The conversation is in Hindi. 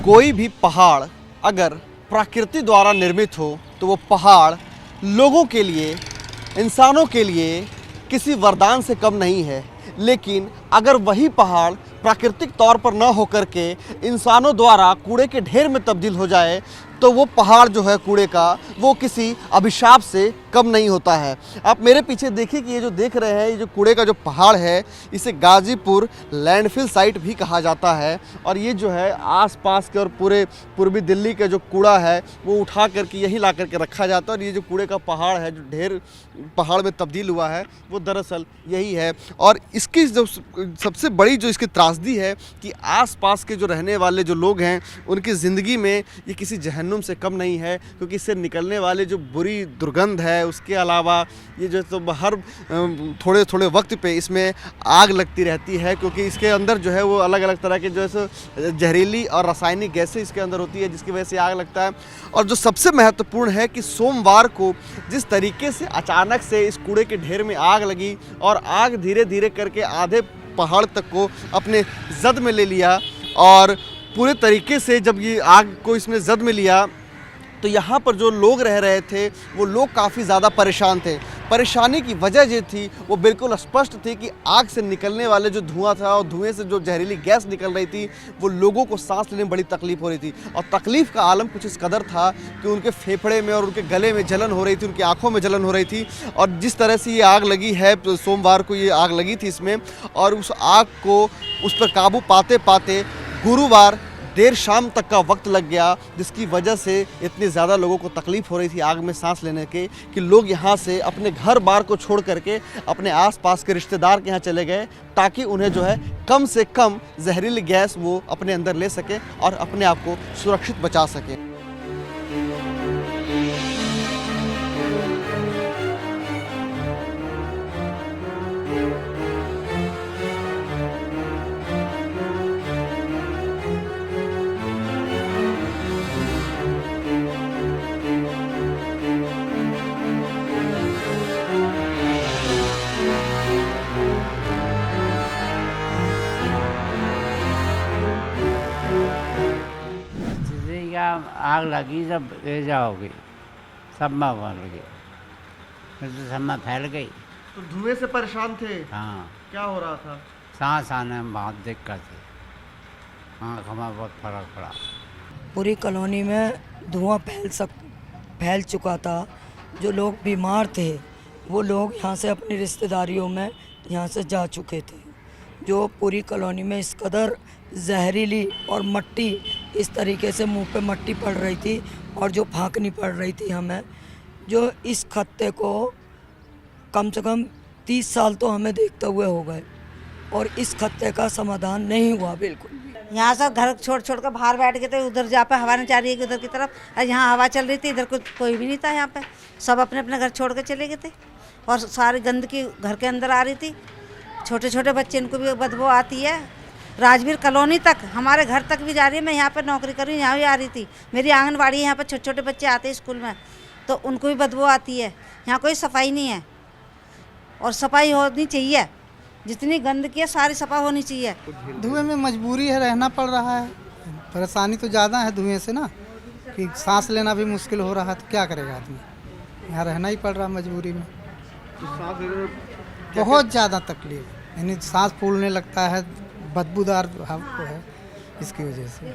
कोई भी पहाड़ अगर प्रकृति द्वारा निर्मित हो तो वो पहाड़ लोगों के लिए, इंसानों के लिए किसी वरदान से कम नहीं है। लेकिन अगर वही पहाड़ प्राकृतिक तौर पर न होकर के इंसानों द्वारा कूड़े के ढेर में तब्दील हो जाए तो वो पहाड़ जो है कूड़े का, वो किसी अभिशाप से कम नहीं होता है। आप मेरे पीछे देखिए कि ये जो देख रहे हैं, ये जो कूड़े का जो पहाड़ है, इसे गाजीपुर लैंडफिल साइट भी कहा जाता है। और ये जो है आसपास के और पूरे पूर्वी दिल्ली का जो कूड़ा है वो उठा करके यहीं ला करके रखा जाता है। और ये जो कूड़े का पहाड़ है, जो ढेर पहाड़ में तब्दील हुआ है, वो दरअसल यही है। और इसकी जो सबसे बड़ी जो इसकी त्रासदी है कि आसपास के जो रहने वाले जो लोग हैं, उनकी ज़िंदगी में ये किसी जहन्नुम से कम नहीं है, क्योंकि इससे निकलने वाले जो बुरी दुर्गंध है, उसके अलावा ये जो तो हर थोड़े थोड़े वक्त पे इसमें आग लगती रहती है, क्योंकि इसके अंदर जो है वो अलग अलग तरह के जो है जहरीली और रासायनिक गैसें इसके अंदर होती है, जिसकी वजह से आग लगता है। और जो सबसे महत्वपूर्ण है कि सोमवार को जिस तरीके से अचानक से इस कूड़े के ढेर में आग लगी और आग धीरे धीरे करके आधे पहाड़ तक को अपने जद में ले लिया, और पूरे तरीके से जब ये आग को इसने जद में लिया तो यहाँ पर जो लोग रह रहे थे वो लोग काफ़ी ज़्यादा परेशान थे। परेशानी की वजह ये थी, वो बिल्कुल स्पष्ट थी कि आग से निकलने वाले जो धुआं था और धुएं से जो जहरीली गैस निकल रही थी, वो लोगों को सांस लेने में बड़ी तकलीफ़ हो रही थी। और तकलीफ़ का आलम कुछ इस कदर था कि उनके फेफड़े में और उनके गले में जलन हो रही थी, उनकी आँखों में जलन हो रही थी। और जिस तरह से ये आग लगी है, तो सोमवार को ये आग लगी थी इसमें, और उस आग को उस पर काबू पाते पाते गुरुवार देर शाम तक का वक्त लग गया, जिसकी वजह से इतनी ज़्यादा लोगों को तकलीफ़ हो रही थी आग में सांस लेने के कि लोग यहाँ से अपने घर बार को छोड़ करके अपने आसपास के रिश्तेदार के यहाँ चले गए, ताकि उन्हें जो है कम से कम जहरीली गैस वो अपने अंदर ले सके और अपने आप को सुरक्षित बचा सके। आग लगी जब ले जाओगी सब में बन गई, फिर तो सब में फैल गई। तो धुएं से परेशान थे? हाँ। क्या हो रहा था? सांस आने में बहुत दिक्कत थी, आँख में बहुत फर्क पड़ा। पूरी कॉलोनी में धुआं फैल चुका था। जो लोग बीमार थे वो लोग यहाँ से अपनी रिश्तेदारियों में यहाँ से जा चुके थे। जो पूरी कॉलोनी में इस कदर जहरीली और मट्टी, इस तरीके से मुंह पे मट्टी पड़ रही थी और जो फांकनी पड़ रही थी हमें, जो इस खत्ते को कम से कम 30 साल तो हमें देखते हुए हो गए और इस खत्ते का समाधान नहीं हुआ बिल्कुल भी। यहाँ सब घर छोड़ छोड़ कर बाहर बैठ गए थे, उधर जा पे हवा नहीं जा रही है उधर की तरफ, और यहाँ हवा चल रही थी, इधर कोई भी नहीं था। यहाँ पे सब अपने अपने घर छोड़ के चले गए थे और सारी गंदगी घर के अंदर आ रही थी। छोटे छोटे बच्चे, इनको भी बदबू आती है। राजवीर कॉलोनी तक, हमारे घर तक भी जा रही है। मैं यहाँ पर नौकरी कर रही हूँ, यहाँ भी आ रही थी। मेरी आंगनबाड़ी यहाँ पर छोटे छोटे बच्चे आते हैं स्कूल में, तो उनको भी बदबू आती है। यहाँ कोई सफाई नहीं है और सफाई होनी चाहिए। जितनी गंदगी है सारी सफा होनी चाहिए। धुएं में मजबूरी है, रहना पड़ रहा है। परेशानी तो ज़्यादा है धुएं से ना, कि सांस लेना भी मुश्किल हो रहा है, तो क्या करेगा आदमी, यहाँ रहना ही पड़ रहा है मजबूरी में। तो सांस लेने बहुत ज़्यादा तकलीफ, यानी सांस फूलने लगता है, बदबूदार भाव है इसकी वजह से।